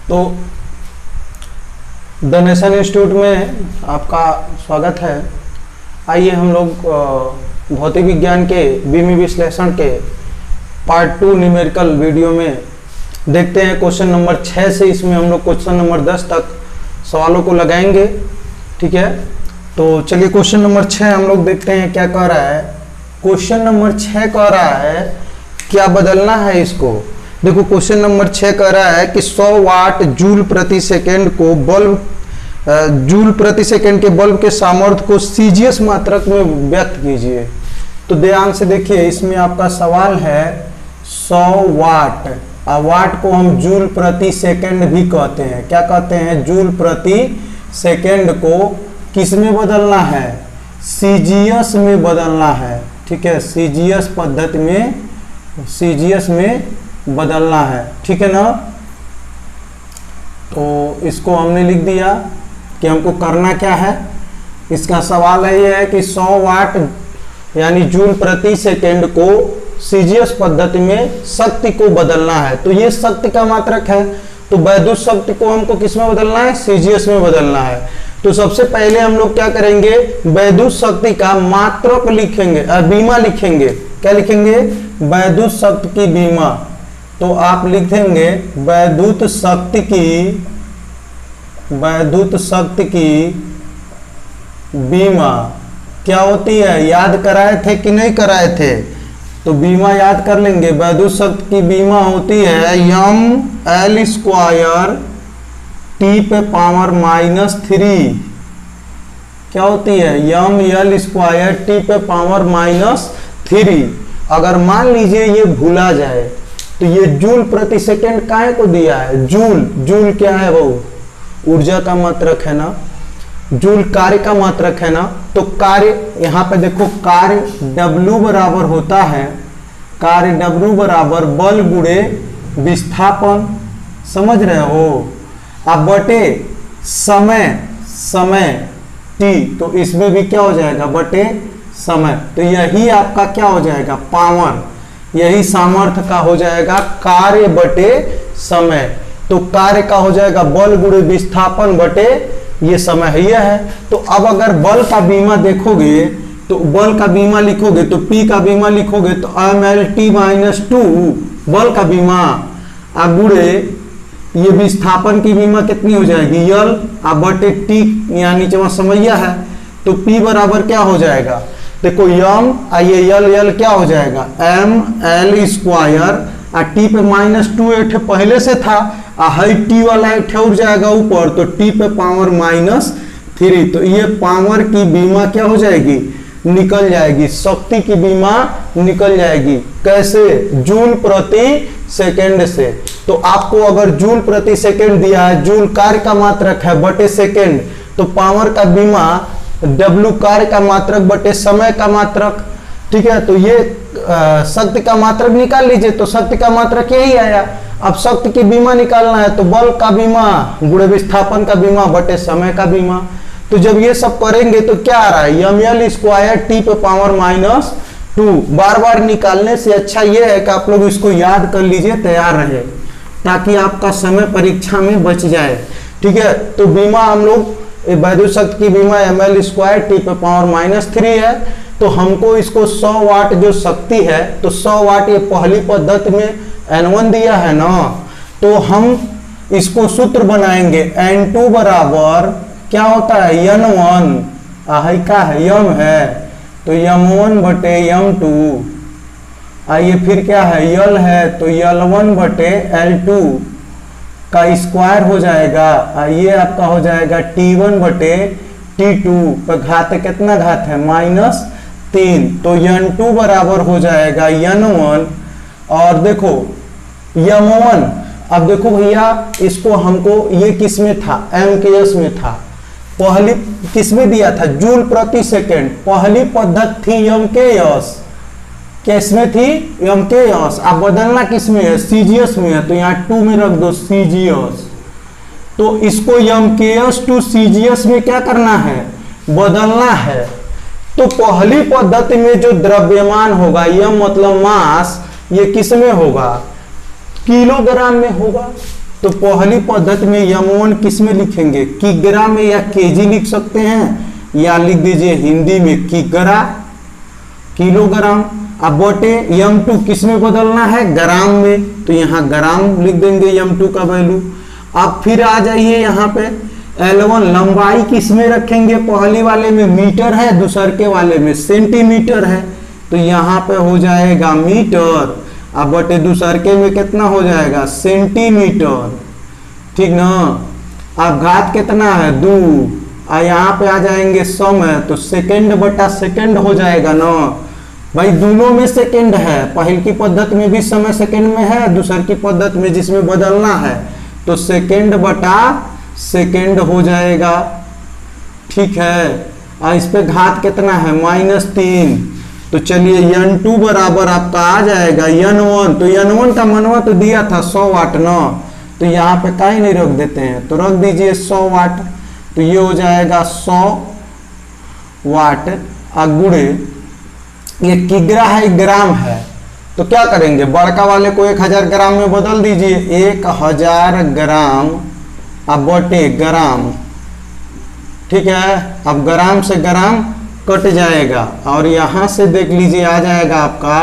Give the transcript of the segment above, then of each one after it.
तो the nation institute में आपका स्वागत है। आइए हम लोग भौतिक विज्ञान के बीमी विश्लेषण के पार्ट 2 न्यूमेरिकल वीडियो में देखते हैं क्वेश्चन नंबर 6 से। इसमें हम लोग क्वेश्चन नंबर 10 तक सवालों को लगाएंगे, ठीक है। तो चलिए क्वेश्चन नंबर 6 हम लोग देखते हैं क्या कह रहा है। क्वेश्चन नंबर 6 कह रहा है क्या बदलना है इसको। देखो क्वेश्चन नंबर 6 कह रहा है कि 100 वाट जूल प्रति सेकेंड को जूल प्रति सेकेंड के बल्ब के सामर्थ्य को सीजीएस मात्रक में व्यक्त कीजिए। तो ध्यान से देखिए, इसमें आपका सवाल है 100 वाट। वाट को हम जूल प्रति सेकेंड भी कहते हैं। क्या कहते हैं? जूल प्रति सेकेंड को किस में बदलना है? सीजीएस में बदलना है, ठीक है। सीजीएस पद्धति में, सीजीएस में बदलना है, ठीक है ना। तो इसको हमने लिख दिया कि हमको करना क्या है। इसका सवाल है ये है कि 100 वाट यानी जूल प्रति सेकेंड को सीजीएस पद्धति में शक्ति को बदलना है। तो ये शक्ति का मात्रक है, तो वैद्युत शक्ति को हमको किस में बदलना है? सीजीएस में बदलना है। तो सबसे पहले हम लोग क्या करेंगे? वैद्युत शक्ति का मात्रक लिखेंगे, बीमा लिखेंगे। क्या लिखेंगे? वैद्युत शक्ति की बीमा। तो आप लिखेंगे वैद्युत शक्ति की बीमा क्या होती है? याद कराए थे कि नहीं कराए थे? तो बीमा याद कर लेंगे। वैद्युत शक्ति की बीमा होती है mL² T पे पावर -3। क्या होती है? mL² T पे पावर -3। अगर मान लीजिए ये भूला जाए तो ये जूल प्रति सेकेंड काहे को दिया है? जूल क्या है? वो ऊर्जा का मात्रक है ना, जूल कार्य का मात्रक है ना। तो कार्य यहाँ पे देखो, कार्य W बराबर होता है, कार्य W बराबर बल गुणे विस्थापन, समझ रहे हो आप, बटे समय T। तो इसमें भी क्या हो जाएगा? बटे समय। तो यही आपका क्या हो जाएगा? पावर, यही सामर्थ्य का हो जाएगा कार्य बटे समय। तो कार्य का हो जाएगा बल गुणे विस्थापन बटे ये समय है, यह है। तो अब अगर बल का बीमा देखोगे तो बल का बीमा लिखोगे तो P का बीमा लिखोगे तो mL/T-2 बल का बीमा गुणे ये विस्थापन की बीमा कितनी हो जाएगी? L बटे T, यहाँ नीचे वहां समैया है। तो P बराबर क्या हो जाएगा? देखो ये L क्या हो जाएगा? mL² T पे -2 पहले से था, T वाला उठ जाएगा ऊपर, तो T पे पावर -3। तो ये पावर की बीमा क्या हो जाएगी? निकल जाएगी, शक्ति की बीमा निकल जाएगी। कैसे? जूल प्रति सेकेंड से। तो आपको अगर जूल प्रति सेकेंड दिया है, जूल कार्य का मात्रक है बटे सेकेंड, तो पावर का बीमा W कार्य का मात्रक बटे समय का मात्रक, ठीक है। तो ये शक्ति का मात्रक निकाल लीजिए, तो शक्ति का मात्रक यही आया। अब शक्ति की बीमा निकालना है तो बल का बीमा गुणे विस्थापन का बीमा बटे समय का बीमा। तो जब ये सब करेंगे तो क्या आ रहा है? mL² T पे पावर -2। बार बार निकालने से अच्छा ये है कि आप लोग इसको याद कर लीजिए, तैयार रहे, ताकि आपका समय परीक्षा में बच जाए, ठीक है। तो बीमा हम लोग वैद्युत शक्ति की बीमा mL² T पे पावर -3 है। तो हमको इसको 100 वाट जो शक्ति है, तो 100 वाट ये पहली पद्धति में N1 दिया है ना, तो हम इसको सूत्र बनाएंगे। N2 बराबर क्या होता है? N1 का है, यम है, तो M1 बटे M2। आइए फिर क्या है? L है, तो L1 बटे L2 का स्क्वायर हो जाएगा। ये आपका हो जाएगा T1 बटे T2 का घात कितना घात है? -3। तो N2 बराबर हो जाएगा N1। और देखो M1, अब देखो भैया इसको हमको, ये किस में था? MKS में था। पहली किस में दिया था? जूल प्रति सेकेंड। पहली पद्धति थी MKS, किस में थी? MKS। आप बदलना किस में है? सीजीएस में है, तो यहाँ 2 में रख दो सीजीएस। तो इसको MKS टू सीजीएस में क्या करना है? बदलना है। तो पहली पद्धति में जो द्रव्यमान होगा, यह मतलब मास, ये किस में होगा? किलोग्राम में होगा। तो पहली पद्धति में यम1 किस में लिखेंगे, किग्रा में या केजी लिख सकते हैं, या लिख दीजिए हिंदी में किग्रा, किलोग्राम। अब बटे यम2 किस में बदलना है, ग्राम में, तो यहाँ ग्राम लिख देंगे यम2 का वैल्यू। अब फिर आ जाइए यहाँ पे L1 लंबाई किस में रखेंगे, पहली वाले में मीटर है, दूसरे वाले में सेंटीमीटर है, तो यहाँ पे हो जाएगा मीटर। अब बटे दूसरे में कितना हो जाएगा, सेंटीमीटर, ठीक ना। अब घात कितना है 2, और यहाँ पे आ जाएंगे समय, तो सेकंड बटा सेकंड हो जाएगा ना भाई, दोनों में सेकंड है, पहली की पद्धति में भी समय सेकंड में है, दूसरी की पद्धति में जिसमें बदलना है तो सेकंड बटा सेकंड हो जाएगा, ठीक है। और इस पे घात कितना है -3, तो चलिए n2 बराबर आपका आ जाएगा n1, तो n1 का मनवा तो दिया था 100 वाट ना, तो यहाँ पे काहे नहीं रख देते हैं, तो रख दीजिए 100 वाट, तो ये हो जाएगा 100 वाट। गुणे ये किग्रा है ग्राम है, तो क्या करेंगे, बड़का वाले को 1000 ग्राम में बदल दीजिए, 1000 ग्राम अब बटे ग्राम, ठीक है। अब ग्राम से ग्राम कट जाएगा, और यहां से देख लीजिए आ जाएगा आपका,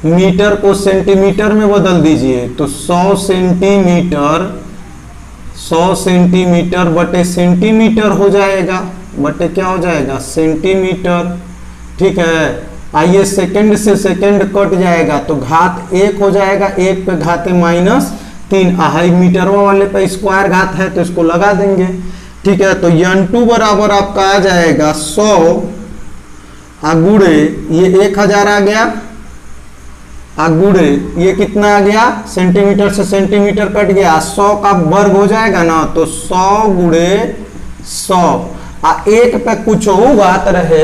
मीटर को सेंटीमीटर में बदल दीजिए, तो 100 सेंटीमीटर, 100 सेंटीमीटर बटे सेंटीमीटर हो जाएगा, बटे क्या हो जाएगा, सेंटीमीटर, ठीक है। आइए सेकंड से सेकंड कट जाएगा, तो घात 1 हो जाएगा, 1 पे घाते -3, हाई मीटर वाले पे स्क्वायर घात है तो इसको लगा देंगे, ठीक है। तो n2 बराबर आपका आ जाएगा 100 गुणे ये 1000 आ गया, गुणे ये कितना आ गया, सेंटीमीटर से सेंटीमीटर कट गया, 100 का वर्ग हो जाएगा ना, तो 100 गुणे 100, 1 पे कुछ होगा तो रहे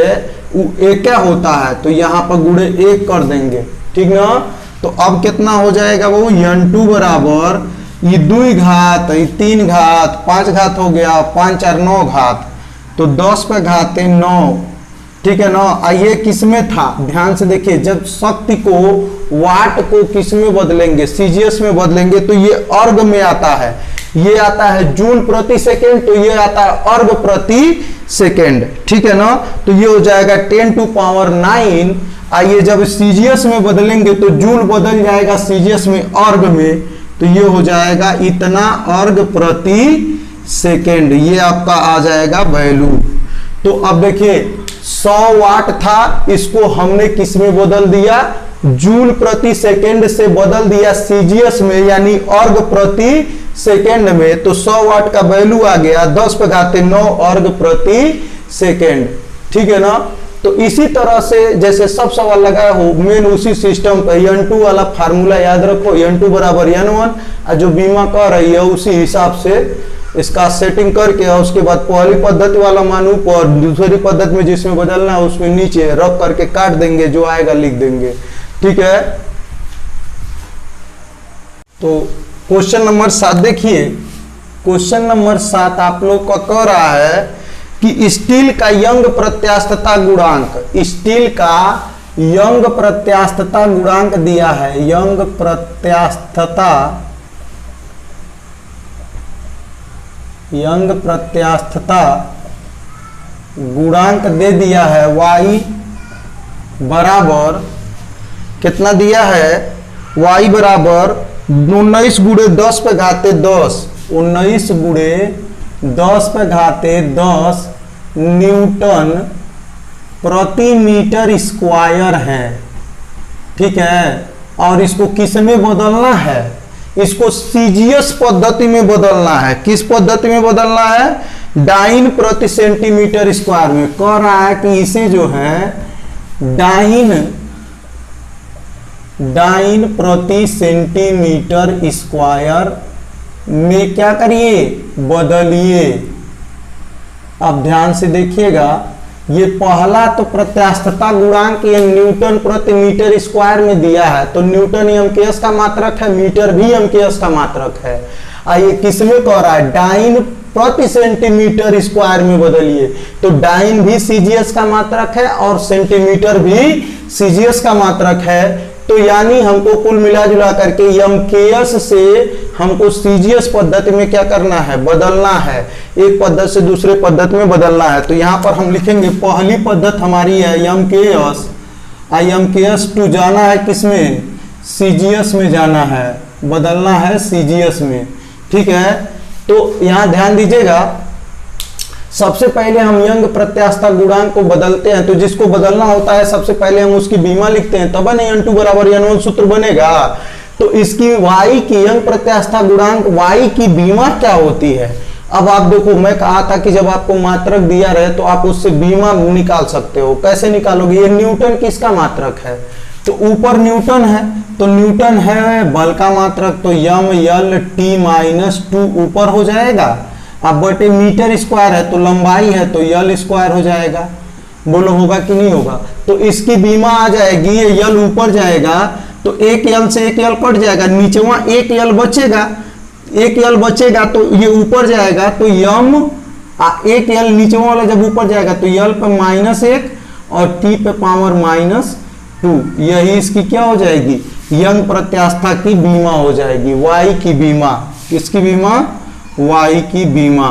एक क्या होता है, तो यहाँ पर गुणे 1 कर देंगे, ठीक ना। तो अब कितना हो जाएगा वो, n2 बराबर ये 2 घात, ये 3 घात, 5 घात हो गया, 5 4 9 घात, तो 10 पे घाते 9, ठीक है ना। ये किस में था, ध्यान से देखिए, जब शक्ति को वाट को किस में बदलेंगे, सीजीएस में बदलेंगे, तो ये अर्ग में आता है, ये आता है जूल प्रति सेकेंड, तो ये आता है अर्ग प्रति सेकेंड, ठीक है ना। तो ये हो जाएगा 10⁹। आइए जब सीजीएस में बदलेंगे तो जूल बदल जाएगा सीजीएस में अर्ग में, तो ये हो जाएगा इतना अर्ग प्रति सेकेंड, ये आपका आ जाएगा वैल्यू। तो अब देखिए 100 वाट था, इसको हमने किस में बदल दिया, जूल प्रति सेकेंड से बदल दिया सीजीएस में, यानी अर्ग प्रति सेकेंड में, तो 100 वाट का वैल्यू आ गया 10 पे घाते 9 अर्ग प्रति सेकेंड, ठीक है ना। तो इसी तरह से जैसे सब सवाल लगाया हो, मेन उसी सिस्टम पे n2 वाला फार्मूला याद रखो, n2 बराबर n1, और जो बीमा कर रही है उसी हिसाब से इसका सेटिंग करके, और उसके बाद पहली पद्धति वाला मान ऊपर, दूसरी पद्धति में जिसमें बदलना है उसमें नीचे रख करके काट देंगे, जो आएगा लिख देंगे, ठीक है। तो क्वेश्चन नंबर 7 देखिए, क्वेश्चन नंबर 7 आप लोग का कह रहा है कि स्टील का यंग प्रत्यास्थता गुणांक, स्टील का यंग प्रत्यास्थता गुणांक दिया है, यंग प्रत्यास्थता, यंग प्रत्यास्थता गुणांक दे दिया है, y बराबर कितना दिया है, y बराबर 19 गुणे 10 पे घाते 10, 19 गुणे 10 पे घाते 10 न्यूटन प्रति मीटर स्क्वायर है, ठीक है। और इसको किस में बदलना है, इसको सीजीएस पद्धति में बदलना है, किस पद्धति में बदलना है, डाइन प्रति सेंटीमीटर स्क्वायर में। कह रहा है कि इसे जो है डाइन प्रति सेंटीमीटर स्क्वायर में क्या करिए, बदलिए। अब ध्यान से देखिएगा, ये पहला तो प्रत्यास्थता गुणांक ये न्यूटन प्रति मीटर स्क्वायर में दिया है, तो न्यूटन एमकेएस का मात्रक है, मीटर भी एमकेएस का मात्रक है। आइए किसमें कह रहा है, डाइन प्रति सेंटीमीटर स्क्वायर में बदलिए, तो डाइन भी सीजीएस का मात्रक है और सेंटीमीटर भी सीजीएस का मात्रक है, तो यानी हमको कुल मिला जुला करके MKS से हमको CGS पद्धति में क्या करना है, बदलना है, एक पद्धति से दूसरे पद्धति में बदलना है। तो यहाँ पर हम लिखेंगे पहली पद्धति हमारी है MKS, MKS टू जाना है किसमें, CGS में जाना है, बदलना है CGS में, ठीक है। तो यहाँ ध्यान दीजिएगा, सबसे पहले हम यंग प्रत्यास्थता गुणांक को बदलते हैं। तो जिसको बदलना होता है सबसे पहले हम उसकी बीमा लिखते हैं, तब n2 बराबर n1 सूत्र बनेगा। तो इसकी y की यंग प्रत्यास्थता गुणांक y की बीमा क्या होती है। अब आप देखो, मैं कहा था कि जब आपको मात्रक दिया रहे तो आप उससे बीमा निकाल सकते हो। कैसे निकालोगे, ये न्यूटन किसका मात्रक है, तो ऊपर न्यूटन है, तो न्यूटन है बल का मात्रक, तो m/t-2 ऊपर हो जाएगा। अब बटे मीटर स्क्वायर है तो लंबाई है तो यल स्क्वायर हो जाएगा। बोलो होगा कि नहीं होगा। तो इसकी बीमा आ जाएगी, ये यल ऊपर जाएगा तो एक यल से एक यल कट जाएगा, नीचे वहां एक यल बचेगा, एक यल बचेगा तो ये ऊपर जाएगा। तो एक यल नीचे वाला जब ऊपर जाएगा तो यल पे -1 और टी पे पावर -2, यही इसकी क्या हो जाएगी, यंग प्रत्यास्थता की बीमा हो जाएगी। वाई की बीमा, किसकी बीमा, वाई की बीमा।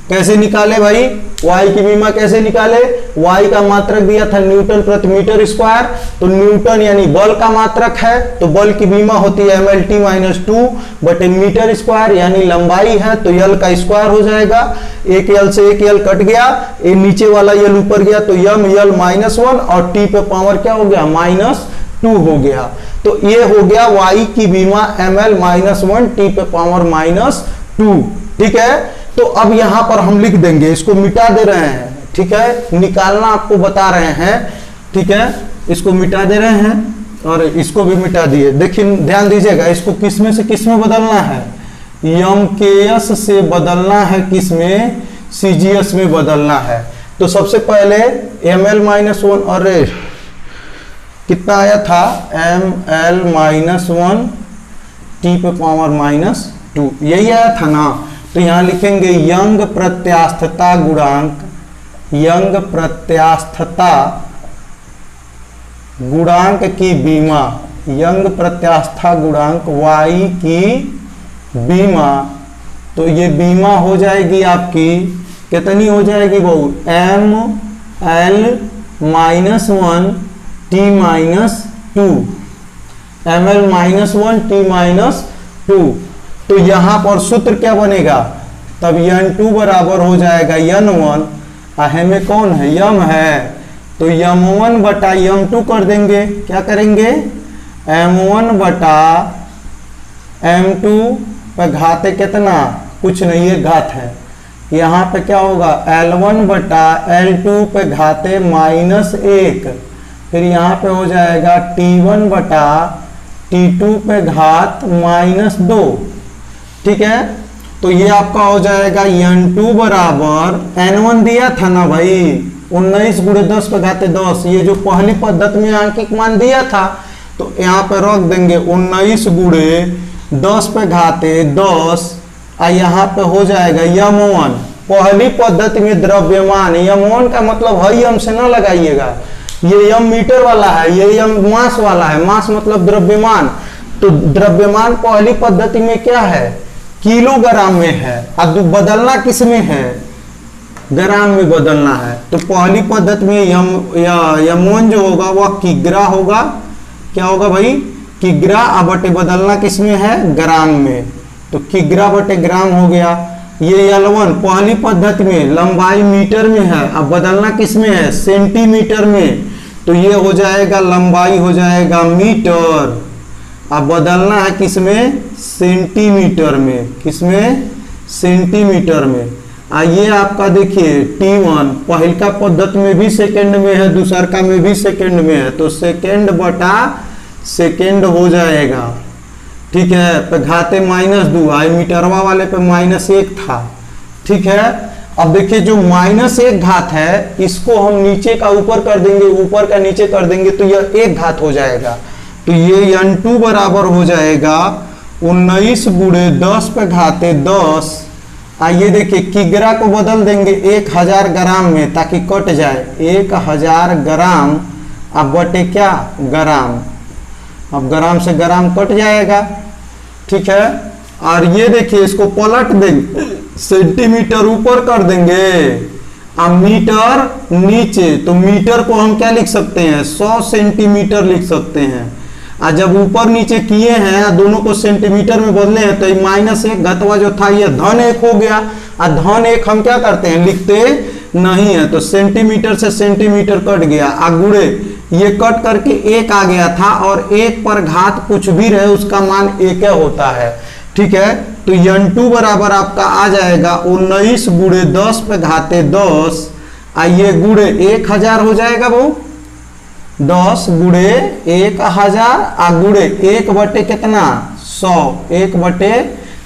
कैसे निकाले भाई, वाई की बीमा कैसे निकाले, वाई का मात्रक दिया था न्यूटन प्रति मीटर स्क्वायर, तो न्यूटन यानी बल का मात्रक है, तो बल की बीमा होती है mL/t-2 बटे मीटर स्क्वायर, यानी लंबाई है तो यल का स्क्वायर हो जाएगा। एक यल से एक यल कट गया, ये नीचे वाला यल ऊपर गया तो यल -1 और टी पे पावर क्या हो गया, -2 हो गया। तो ये हो गया वाई की बीमा mL-1 टी पे पावर -2, ठीक है। तो अब यहां पर हम लिख देंगे, इसको मिटा दे रहे हैं, ठीक है, निकालना आपको बता रहे हैं, ठीक है, इसको मिटा दे रहे हैं और इसको भी मिटा दिए। देखिए ध्यान दीजिएगा, इसको किस में से किस में बदलना है, MKS से बदलना है, किस में, CGS में बदलना है। तो सबसे पहले mL-1 और कितना आया था, mL-1 टी पे पावर -2, यही आया था ना। तो यहां लिखेंगे यंग प्रत्यास्थता गुणांक, यंग प्रत्यास्थता गुणांक की बीमा, यंग प्रत्यास्थता गुणांक y की बीमा। तो ये बीमा हो जाएगी आपकी, कितनी हो जाएगी बहु, mL-1 t-2, mL-1 t-2। तो यहां पर सूत्र क्या बनेगा, तब n2 बराबर हो जाएगा n1, में कौन है, यम है, तो m1 बटा m2 कर देंगे, क्या करेंगे, m1 बटा m2 पे घाते कितना, कुछ नहीं है, घात है। यहाँ पे क्या होगा, L1 बटा L2 पे घाते -1, फिर यहाँ पे हो जाएगा T1 बटा T2 पे घात -2, ठीक है। तो ये आपका हो जाएगा n2 बराबर n1 दिया था ना भाई, 19 × 10 पे घाते 10, ये जो पहली पद्धति में आंकिक मान दिया था, तो यहाँ पे रख देंगे 19 × 10 पे घाते 10, यहाँ पे हो जाएगा m1। पहली पद्धति में द्रव्यमान, m1 का मतलब है यम से ना लगाइएगा, ये यम मीटर वाला है, ये यम मास वाला है, मास मतलब द्रव्यमान। तो द्रव्यमान पहली पद्धति में क्या है, किलोग्राम में है, अब बदलना किस में है, ग्राम में बदलना है। तो पहली पद्धति में m1 जो होगा वह किग्रा होगा, क्या होगा भाई, किग्रा, अब बटे बदलना किस में है, ग्राम में, तो किग्रा बटे ग्राम हो गया। ये L1 पहली पद्धति में लंबाई मीटर में है, अब बदलना किस में है, सेंटीमीटर में, तो ये हो जाएगा लंबाई हो जाएगा मीटर, अब बदलना है किसमें, सेंटीमीटर में, किसमें, सेंटीमीटर में। ये आपका देखिए T1 पहल का पद्धति में भी सेकंड में है, दूसर का में भी सेकंड में है, तो सेकंड बटा सेकंड हो जाएगा, ठीक है, पे घाते -2, आई मीटरवा वाले पे -1 था, ठीक है। अब देखिए जो -1 घात है, इसको हम नीचे का ऊपर कर देंगे, ऊपर का नीचे कर देंगे, तो यह 1 घात हो जाएगा। तो ये n2 बराबर हो जाएगा 19 × 10 पे घाते 10। आइए देखिए किग्रा को बदल देंगे 1000 ग्राम में, ताकि कट जाए, 1000 ग्राम अब बटे क्या, ग्राम, अब ग्राम से ग्राम कट जाएगा, ठीक है। और ये देखिए इसको पलट देंगे, सेंटीमीटर ऊपर कर देंगे और मीटर नीचे, तो मीटर को हम क्या लिख सकते हैं, 100 सेंटीमीटर लिख सकते हैं। और जब ऊपर नीचे किए हैं दोनों को सेंटीमीटर में बदले हैं तो -1 घटवा जो था ये -1 हो गया। और -1 हम क्या करते हैं, लिखते नहीं है, तो सेंटीमीटर से सेंटीमीटर कट गया। गुणे ये कट करके 1 आ गया था, और 1 पर घात कुछ भी रहे उसका मान 1 होता है, ठीक है। तो n2 बराबर आपका आ जाएगा 19 गुणे 10 पे घाते 10, आइए गुणे 1000 हो जाएगा वो, 10 गुणे 1000 गुणे 1 बटे कितना 100, 1 बटे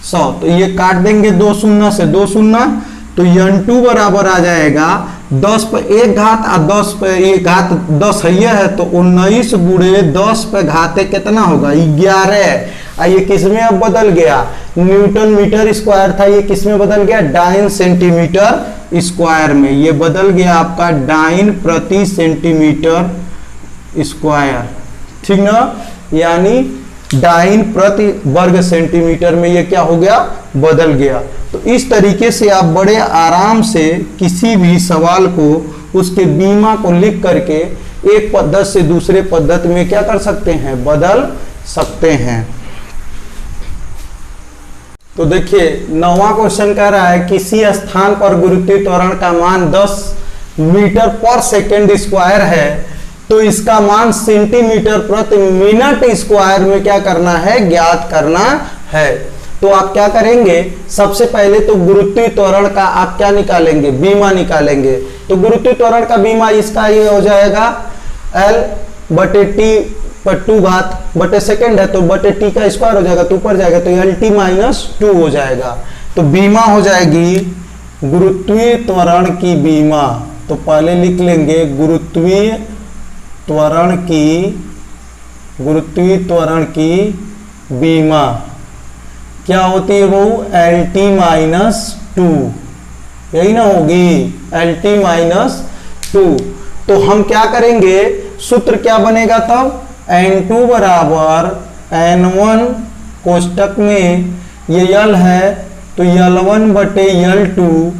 100, तो ये काट देंगे 2 शून्य से 2 शून्य, तो n2 बराबर आ जाएगा 10 पे 1 घात और 10 पे 1 घात 10 है, तो 19 गुणे 10 पे घाते कितना होगा 11। ये किस में अब बदल गया, न्यूटन मीटर स्क्वायर था, ये किस में बदल गया, डाइन सेंटीमीटर स्क्वायर में, ये बदल गया आपका डाइन प्रति सेंटीमीटर स्क्वायर, ठीक ना, यानी डाइन प्रति वर्ग सेंटीमीटर में ये क्या हो गया, बदल गया। तो इस तरीके से आप बड़े आराम से किसी भी सवाल को उसके बीमा को लिख करके एक पद्धति से दूसरे पद्धति में क्या कर सकते हैं, बदल सकते हैं। तो देखिए 9वां क्वेश्चन कह रहा है किसी स्थान पर गुरुत्वीय त्वरण का मान 10 मीटर पर सेकेंड स्क्वायर है, तो इसका मान सेंटीमीटर प्रति मिनट स्क्वायर में क्या करना है, ज्ञात करना है। तो आप क्या करेंगे, सबसे पहले तो गुरुत्वीय त्वरण का आप क्या निकालेंगे, बीमा निकालेंगे। तो गुरुत्वीय त्वरण का बीमा इसका ये हो जाएगा L बटे टी पर 2 घात बटे सेकेंड है, तो बटे टी का स्क्वायर हो जाएगा, तो ऊपर जाएगा तो LT-2 हो जाएगा। तो बीमा हो जाएगी गुरुत्वीय त्वरण की बीमा। तो पहले लिख लेंगे गुरुत्वीय त्वरण की बीमा क्या होती है वो, LT-2, यही ना होगी, LT-2। तो हम क्या करेंगे, सूत्र क्या बनेगा तब, N2 बराबर N1 कोष्टक में ये L है तो L1 बटे L2,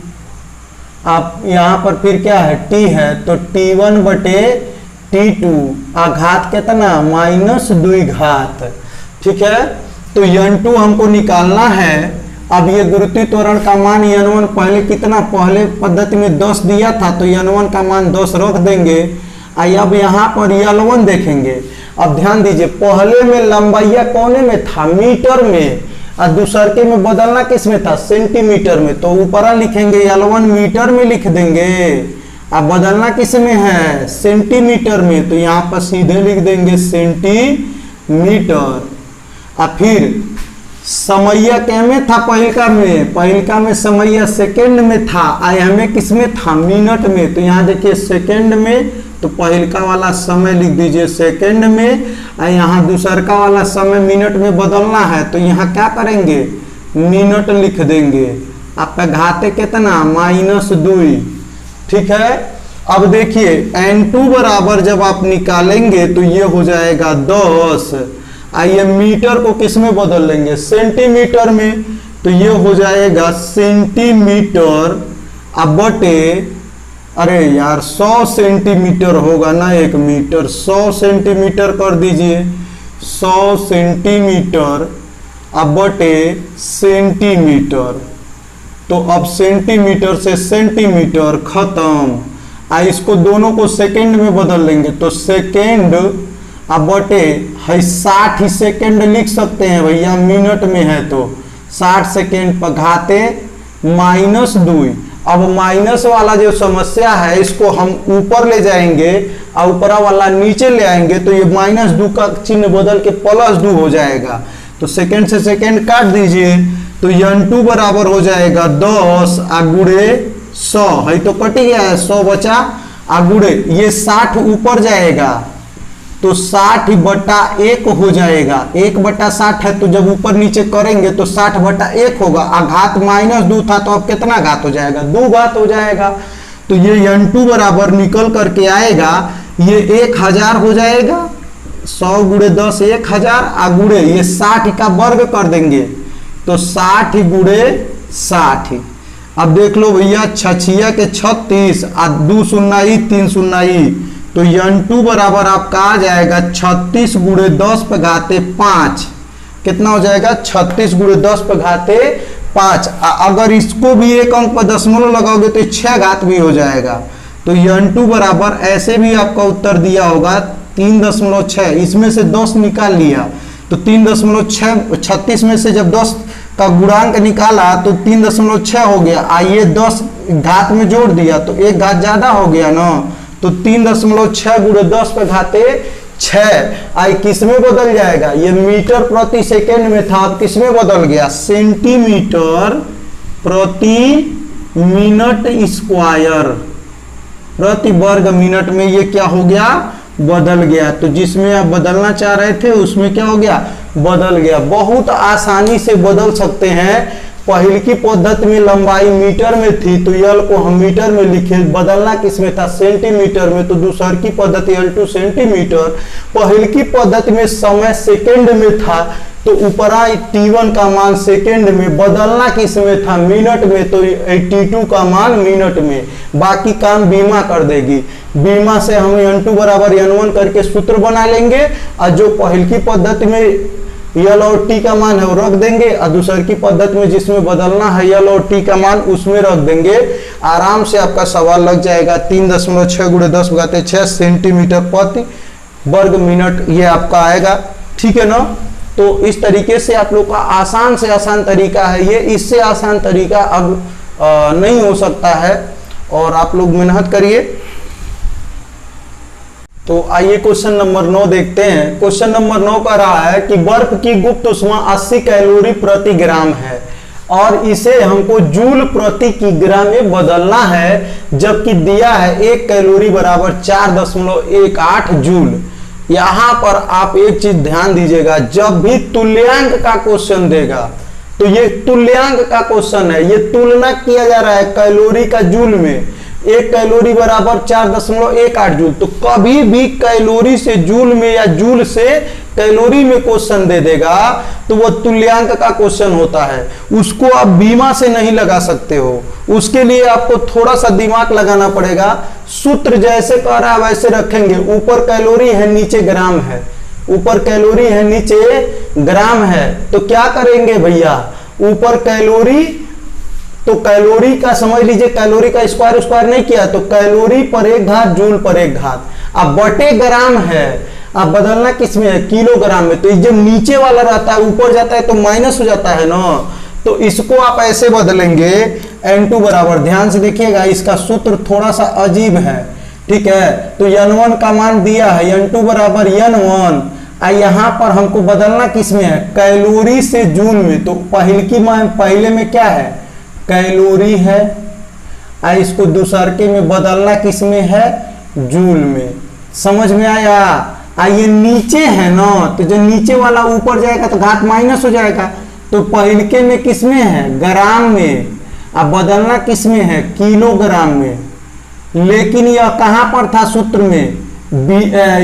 आप यहाँ पर फिर क्या है T है तो T1 बटे T2, घात कितना -2 घात, ठीक है। तो N2 हमको निकालना है। अब ये गुरुत्वीय त्वरण का मान N1 पहले कितना, पहले पद्धति में 10 दिया था, तो N1 का मान 10 रख देंगे। अब यहाँ पर L1 देखेंगे। अब ध्यान दीजिए पहले में लंबाई कोने में था, मीटर में, और दूसरे में बदलना किस में था, सेंटीमीटर में, तो ऊपर लिखेंगे L1 मीटर में लिख देंगे। अब बदलना किस में है, सेंटीमीटर में, तो यहाँ पर सीधे लिख देंगे सेंटीमीटर। और फिर समैया क्या में था, पहिलका में समैया सेकंड में था, हमें किस में था, मिनट में, तो यहाँ देखिए सेकंड में, तो पहिलका वाला समय लिख दीजिए सेकंड में, और यहाँ दूसरका वाला समय मिनट में बदलना है, तो यहाँ क्या करेंगे, मिनट लिख देंगे। आपका घाते कितना -2, ठीक है। अब देखिए N2 बराबर जब आप निकालेंगे तो ये हो जाएगा 10, आइए मीटर को किस में बदल लेंगे, सेंटीमीटर में, तो ये हो जाएगा सेंटीमीटर अब बटे, अरे यार 100 सेंटीमीटर होगा ना, 1 मीटर, 100 सेंटीमीटर कर दीजिए, 100 सेंटीमीटर अब बटे सेंटीमीटर। तो अब सेंटीमीटर से सेंटीमीटर खत्म। इसको दोनों को सेकंड में बदल लेंगे, तो सेकंड अब बटे है 60 ही सेकंड लिख सकते हैं भैया, मिनट में है तो 60 सेकंड पर घाते -2। अब माइनस वाला जो समस्या है इसको हम ऊपर ले जाएंगे और ऊपर वाला नीचे ले आएंगे, तो ये -2 का चिन्ह बदल के +2 हो जाएगा। तो सेकंड से सेकंड काट दीजिए, तो N2 बराबर हो जाएगा 10 गुणे 100, है तो कट गया है, 100 बचा, गुणे ये 60 ऊपर जाएगा तो 60 बटा 1 हो जाएगा, 1 बटा 60 है, तो जब ऊपर नीचे करेंगे तो 60 बटा 1 होगा, घात -2 था तो अब कितना घात हो जाएगा, 2 घात हो जाएगा। तो ये N2 बराबर निकल करके आएगा, ये 1000 हो जाएगा, 100 गुणे 10 1000 आ गुणे ये 60 का वर्ग कर देंगे तो 60 गुणे 60। अब देख लो भैया 6 के 36 आ 2 शून्य 3 शून्य तो n2 बराबर आपका आ जाएगा 36 गुणे 10 पे घाते 5। कितना हो जाएगा 36 गुणे 10 पे घाते 5। अगर इसको भी एक अंक पर दशमलव लगाओगे तो 6 घात भी हो जाएगा। तो n2 बराबर ऐसे भी आपका उत्तर दिया होगा 3.6। इसमें से 10 निकाल लिया तो 3.6 36 में से जब 10 का गुणांक निकाला तो 3.6 हो गया। आइए 10 घात में जोड़ दिया तो एक घात ज्यादा हो गया ना, तो 3.6 गुणे 10 पे घाते 6। आई किस में बदल जाएगा, ये मीटर प्रति सेकेंड में था, अब किस में बदल गया, सेंटीमीटर प्रति मिनट स्क्वायर प्रति वर्ग मिनट में ये क्या हो गया, बदल गया। तो जिसमें आप बदलना चाह रहे थे उसमें क्या हो गया, बदल गया। बहुत आसानी से बदल सकते हैं। पहले की पद्धति में लंबाई मीटर में थी तो यल को हम मीटर में लिखे, बदलना किसमें था, सेंटीमीटर में। तो दूसर की पद्धति L2 सेंटीमीटर। पहले की पद्धति में समय सेकंड में था तो ऊपरा T1 का मान सेकंड में, बदलना किसमें था, मिनट में। तो 82 का मान मिनट में। बाकी काम बीमा कर देगी। बीमा से हम n2 बराबर n1 करके सूत्र बना लेंगे और जो पहले की पद्धति में यल और टी का मान है वो रख देंगे और दूसर की पद्धति में जिसमें बदलना है यल और टी का मान उसमें रख देंगे। आराम से आपका सवाल लग जाएगा। 3.6 गुणे 10 घाते 6 सेंटीमीटर प्रति वर्ग मिनट ये आपका आएगा। ठीक है ना। तो इस तरीके से आप लोग का आसान से आसान तरीका है ये, इससे आसान तरीका अब नहीं हो सकता है और आप लोग मेहनत करिए। तो आइए क्वेश्चन नंबर 9 देखते हैं। क्वेश्चन नंबर 9 का रहा है कि बर्फ की गुप्त ऊष्मा 80 कैलोरी प्रति ग्राम है और इसे हमको जूल प्रति किग्रा में बदलना है, जबकि दिया है 1 कैलोरी बराबर 4.18 जूल। यहां पर आप एक चीज ध्यान दीजिएगा, जब भी तुल्यांक का क्वेश्चन देगा तो ये तुल्यांक का क्वेश्चन है, ये तुलना किया जा रहा है कैलोरी का जूल में। 1 कैलोरी बराबर 4.18 जूल। तो कभी भी कैलोरी से जूल में या जूल से कैलोरी में क्वेश्चन दे देगा तो वो तुल्यांक का क्वेश्चन होता है, उसको आप बीमा से नहीं लगा सकते हो। उसके लिए आपको थोड़ा सा दिमाग लगाना पड़ेगा। सूत्र जैसे कह रहा है वैसे रखेंगे। ऊपर कैलोरी है नीचे ग्राम है, ऊपर कैलोरी है नीचे ग्राम है। तो क्या करेंगे भैया, ऊपर कैलोरी तो कैलोरी का समझ लीजिए, कैलोरी का स्क्वायर नहीं किया तो कैलोरी पर 1 घात जूल पर 1 घात। अब बटे ग्राम है, अब बदलना किसमें है, किलोग्राम में। तो जब नीचे वाला रहता है ऊपर जाता है तो माइनस हो जाता है ना। तो इसको आप ऐसे बदलेंगे n2 बराबर, ध्यान से देखिएगा इसका सूत्र थोड़ा सा अजीब है। ठीक है। तो n1 का मान दिया है n2 बराबर n1, यहां पर हमको बदलना किसमें है, कैलोरी से जूल में। तो पहले में क्या है, कैलोरी है, इसको दूसरके में बदलना किसमें है, जूल में। समझ में आया। ये नीचे है ना, तो जो नीचे वाला ऊपर जाएगा तो घात माइनस हो जाएगा। तो पहलके में किसमें है, ग्राम में। अब बदलना किसमें है, किलोग्राम में। लेकिन यह कहां पर था सूत्र में,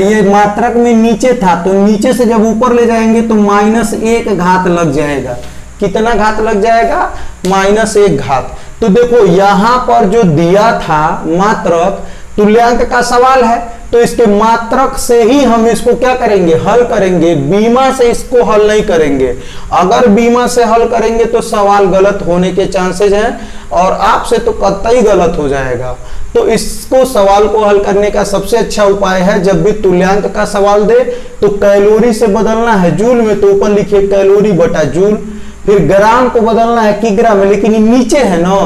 ये मात्रक में नीचे था। तो नीचे से जब ऊपर ले जाएंगे तो -1 घात लग जाएगा। कितना घात लग जाएगा, -1 घात। तो देखो यहां पर जो दिया था मात्रक, तुल्यांक का सवाल है तो इसके मात्रक से ही हम इसको क्या करेंगे, हल करेंगे। बीमा से इसको हल नहीं करेंगे। अगर बीमा से हल करेंगे तो सवाल गलत होने के चांसेस हैं और आपसे तो कतई गलत हो जाएगा। तो इसको सवाल को हल करने का सबसे अच्छा उपाय है, जब भी तुल्यांक का सवाल दे तो कैलोरी से बदलना है जूल में, तो ऊपर लिखिए कैलोरी बटा जूल। फिर ग्राम को बदलना है किग्रा में, लेकिन ये नीचे है ना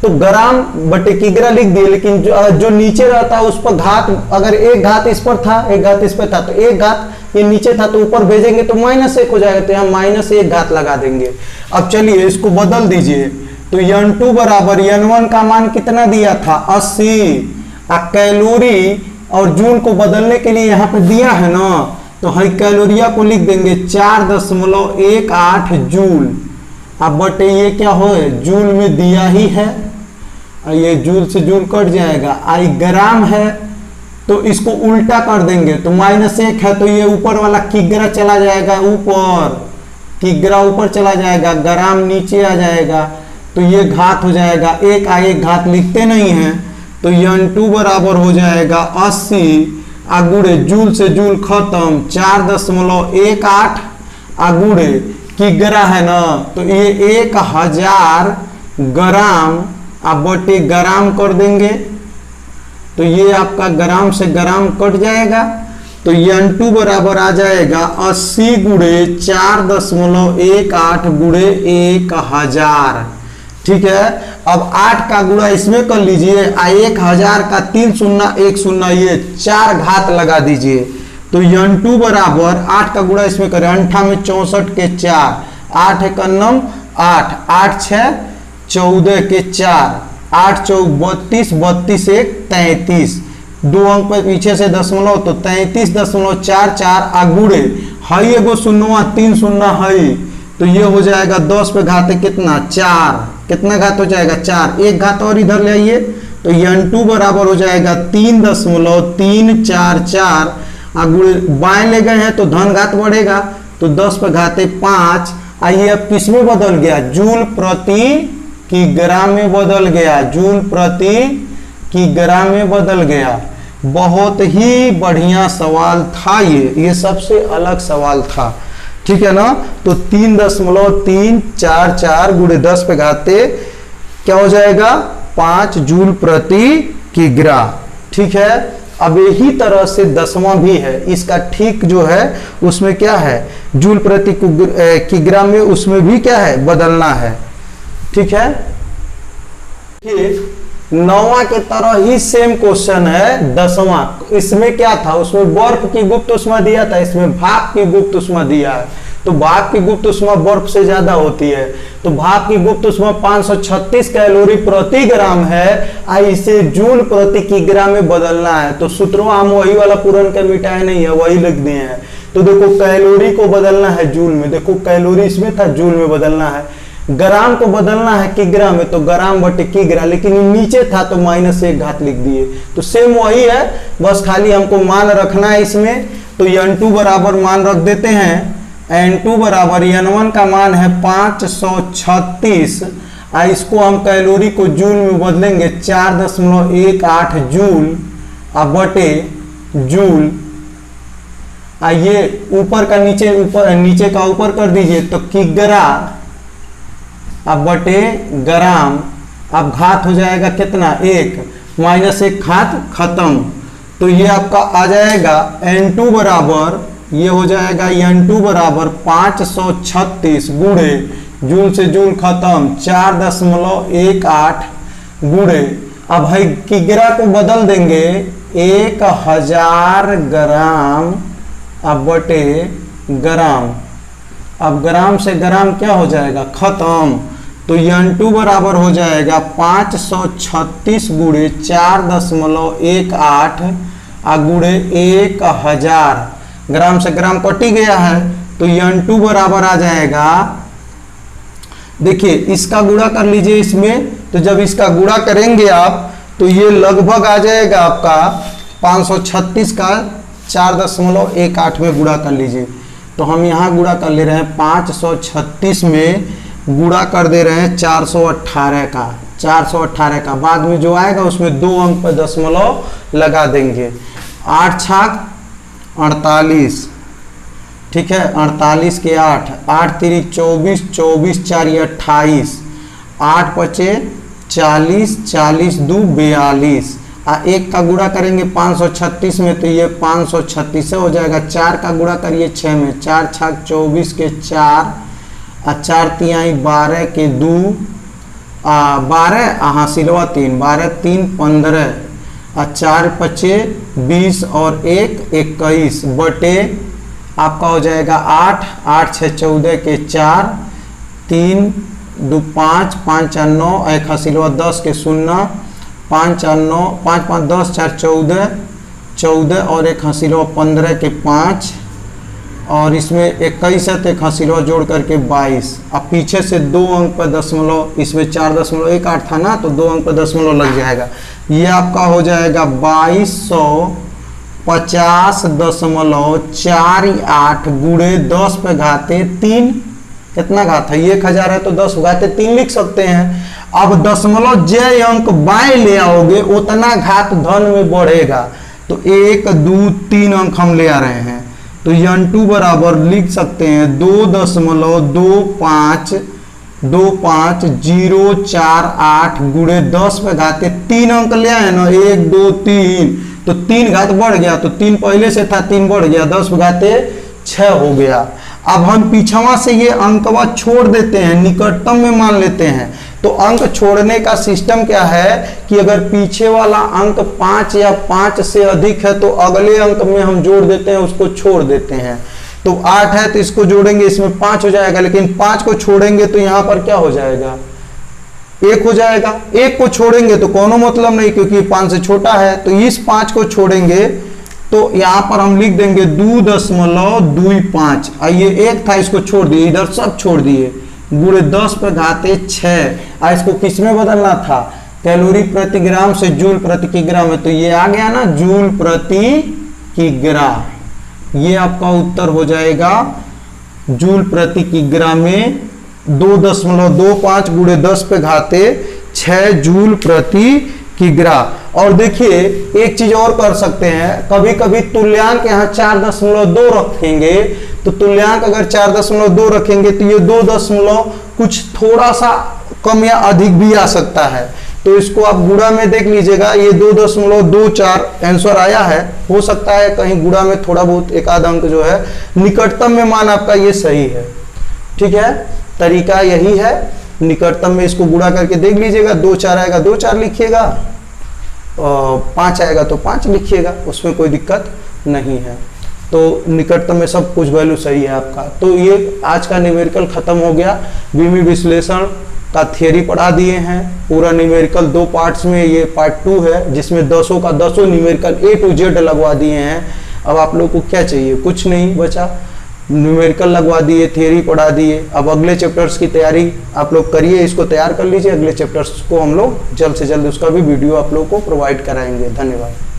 तो ग्राम बटे किग्रा लिख दिए। लेकिन जो नीचे रहता है उस पर घात, अगर 1 घात इस पर था 1 घात इस पर था तो 1 घात ये नीचे था तो ऊपर भेजेंगे तो -1 हो जाएगा। तो यहाँ -1 घात लगा देंगे। अब चलिए इसको बदल दीजिए। तो n2 बराबर n1 का मान कितना दिया था, 80। कैलोरी और जूल को बदलने के लिए यहाँ पे दिया है ना, तो हम कैलोरिया को लिख देंगे 4.18 जूल। अब बटे ये क्या हो, जूल में दिया ही है, ये जूल से जूल कट जाएगा। ग्राम है तो तो इसको उल्टा कर देंगे तो -1 है तो ये ऊपर वाला किग्रा चला जाएगा ऊपर, किग्रा ऊपर चला जाएगा, ग्राम नीचे आ जाएगा, तो ये घात हो जाएगा। एक आ एक घात लिखते नहीं है तो n2 बराबर हो जाएगा 80 गुणे जूल से जूल खत्म 4.18 गुणे किग्रा है ना, तो ये 1000 ग्राम आप बटे ग्राम कर देंगे तो ये आपका ग्राम से ग्राम कट जाएगा, तो n2 बराबर आ जाएगा 80 गुणे 4.18 गुणे 1000। ठीक है, अब 8 का गुणा इसमें कर लीजिए, 1000 का 3 शून्य 1 शून्य ये 4 घात लगा दीजिए, तो n2 बराबर 8 का गुणा इसमें करें 8 में 64 के 4, 8 एक 9 8, 8 6 14 के 4, 8 4 32, 32 1 33, 2 अंक पे पीछे से दशमलव तो 33.44 गुणे हई एगो शून्य 3 शून्य हई, तो ये हो जाएगा 10 पे घात कितना 4, कितना घात हो जाएगा 4, एक घात और इधर ले आइए तो n2 बराबर हो जाएगा 3.344 गुणे बाएं ले गए हैं तो धन घात बढ़ेगा तो 10 पे घाते 5। आइए अब किस में बदल गया, जूल प्रति किग्रा में बदल गया, जूल प्रति किग्रा में बदल गया। बहुत ही बढ़िया सवाल था ये सबसे अलग सवाल था। ठीक है ना, तो 3.344 गुणे 10 पे घाते क्या हो जाएगा 5 जूल प्रति किग्रा। ठीक है, अब यही तरह से 10वां भी है, इसका ठीक जो है उसमें क्या है जूल प्रति किग्रा में उसमें भी क्या है बदलना है। ठीक है, 9वां के तरह ही सेम क्वेश्चन है 10वां, इसमें क्या था उसमें बर्फ की गुप्त उष्मा दिया था, इसमें भाप की गुप्त उष्मा दिया है, तो भाप की गुप्त उष्मा बर्फ से ज्यादा होती है, तो भाप की गुप्त उष्मा 536 कैलोरी प्रति ग्राम है, इसे जूल प्रति किग्रा में बदलना है। तो सूत्रों हम वही वाला पूरन के मिटाए नहीं है, वही लिख दिए हैं। तो देखो कैलोरी को बदलना है जूल में, देखो कैलोरी इसमें था जूल में बदलना है, ग्राम को बदलना है किग्रा में तो ग्राम बटे किग्रा, लेकिन नीचे था तो -1 घात लिख दिए, तो सेम वही है, बस खाली हमको मान रखना है इसमें। तो n2 बराबर मान रख देते हैं, n2 बराबर n1 का मान है 536, इसको हम कैलोरी को जूल में बदलेंगे 4.18 जूल बटे जूल, ये ऊपर का नीचे का ऊपर कर दीजिए तो किग्रा अब बटे ग्राम, अब घात हो जाएगा कितना 1, -1 घात खत्म, तो ये आपका आ जाएगा n2 बराबर, ये हो जाएगा n2 बराबर 536 गुणे जूल से जूल खत्म 4.18 गुणे, अब है किग्रा को बदल देंगे 1000 ग्राम अब बटे ग्राम, अब ग्राम से ग्राम क्या हो जाएगा खत्म, तो n2 बराबर हो जाएगा 536 गुणे 4.18 गुणे 1000, ग्राम से ग्राम कटी गया है, तो n2 बराबर आ जाएगा, देखिए इसका गुणा कर लीजिए इसमें, तो जब इसका गुणा करेंगे आप तो ये लगभग आ जाएगा आपका 536 का 4.18 में गुणा कर लीजिए, तो हम यहाँ गुणा कर ले रहे हैं 536 में गुणा कर दे रहे हैं 418 का, बाद में जो आएगा उसमें 2 अंक पर दशमलव लगा देंगे, 8 छाक 48, ठीक है 48 के 8, 8 3 24, 24 4 28, 8 5 40, 40 2 42, एक का गुणा करेंगे 536 में तो ये 536 से हो जाएगा, 4 का गुणा करिए 6 में, 4 छाक 24 के 4, 4 तिहाई 12 के 2, 12 हासिलवा 3, 12 3 15, 4 5 20 और 1 21 बटे आपका हो जाएगा 8, 8 6 14 के 4, 3 2 5, 5 4 9, 1 हासिलवा 10 के 0, 5 4 9, 5 5 10 4 14, 14 और 1 हासिलवा 15 के 5, और इसमें 21 है तो 1 हासिलवा जोड़ करके 22, अब पीछे से 2 अंक पर दशमलव, इसमें 4.18 था ना तो 2 अंक पर दशमलव लग जाएगा, ये आपका हो जाएगा 2200 50.48 गुणे 10 पे घाते 3, कितना घात है, 1000 है तो 10 घाते 3 लिख सकते हैं। अब दशमलव जय अंक बाएं ले आओगे उतना घात धन में बढ़ेगा, तो 1 2 3 अंक हम ले आ रहे हैं, तो n2 बराबर लिख सकते हैं 2.2508 गुणे 10 पे घाते 3 अंक ले आए ना, 1 2 3, तो 3 घात बढ़ गया, तो 3 पहले से था 3 बढ़ गया, 10 पे घाते 6 हो गया। अब हम पीछवा से ये अंकवा छोड़ देते हैं, निकटतम में मान लेते हैं। तो अंक छोड़ने का सिस्टम क्या है कि अगर पीछे वाला अंक 5 या 5 से अधिक है तो अगले अंक में हम जोड़ देते हैं, उसको छोड़ देते हैं। तो 8 है तो इसको जोड़ेंगे, इसमें 5 हो जाएगा, लेकिन 5 को छोड़ेंगे तो यहां पर क्या हो जाएगा, 1 हो जाएगा। 1 को छोड़ेंगे तो कोनो मतलब नहीं, क्योंकि 5 से छोटा है। तो इस 5 को छोड़ेंगे तो यहां पर हम लिख देंगे 2.25। ये 1 था, इसको छोड़ दिए, इधर सब छोड़ दिए, गुणे 10 पे घाते 6। इसको किस में बदलना था, कैलोरी प्रति ग्राम से जूल प्रति किग्रा में, तो ये आ गया ना जूल प्रति किग्रा। ये आपका उत्तर हो जाएगा जूल प्रति किग्रा में 2.25 गुणे 10 पे घाते 6 जूल प्रति किग्रा। और देखिए एक चीज और कर सकते हैं, कभी कभी तुल्यांक यहाँ 4.2 रखेंगे, तो तुल्यांक अगर 4.2 रखेंगे तो ये 2 कुछ थोड़ा सा कम या अधिक भी आ सकता है। तो इसको आप गुणा में देख लीजिएगा, ये 2.24 आंसर आया है, हो सकता है कहीं गुणा में थोड़ा बहुत एक आध अंक जो है, निकटतम में मान आपका ये सही है। ठीक है, तरीका यही है, निकटतम में इसको गुणा करके देख लीजिएगा, 2 4 आएगा 2 4 लिखिएगा, 5 आएगा तो 5 लिखिएगा, उसमें कोई दिक्कत नहीं है। तो निकटतम में सब कुछ वैल्यू सही है आपका। तो ये आज का न्यूमेरिकल खत्म हो गया। बीमी विश्लेषण का थियरी पढ़ा दिए हैं, पूरा न्यूमेरिकल 2 पार्ट्स में, ये पार्ट 2 है जिसमें 10 का 10 न्यूमेरिकल A to Z लगवा दिए हैं। अब आप लोग को क्या चाहिए, कुछ नहीं बचा, न्यूमेरिकल लगवा दिए, थियरी पढ़ा दिए। अब अगले चैप्टर्स की तैयारी आप लोग करिए, इसको तैयार कर लीजिए, अगले चैप्टर्स को हम लोग जल्द से जल्द उसका भी वीडियो आप लोग को प्रोवाइड कराएंगे। धन्यवाद।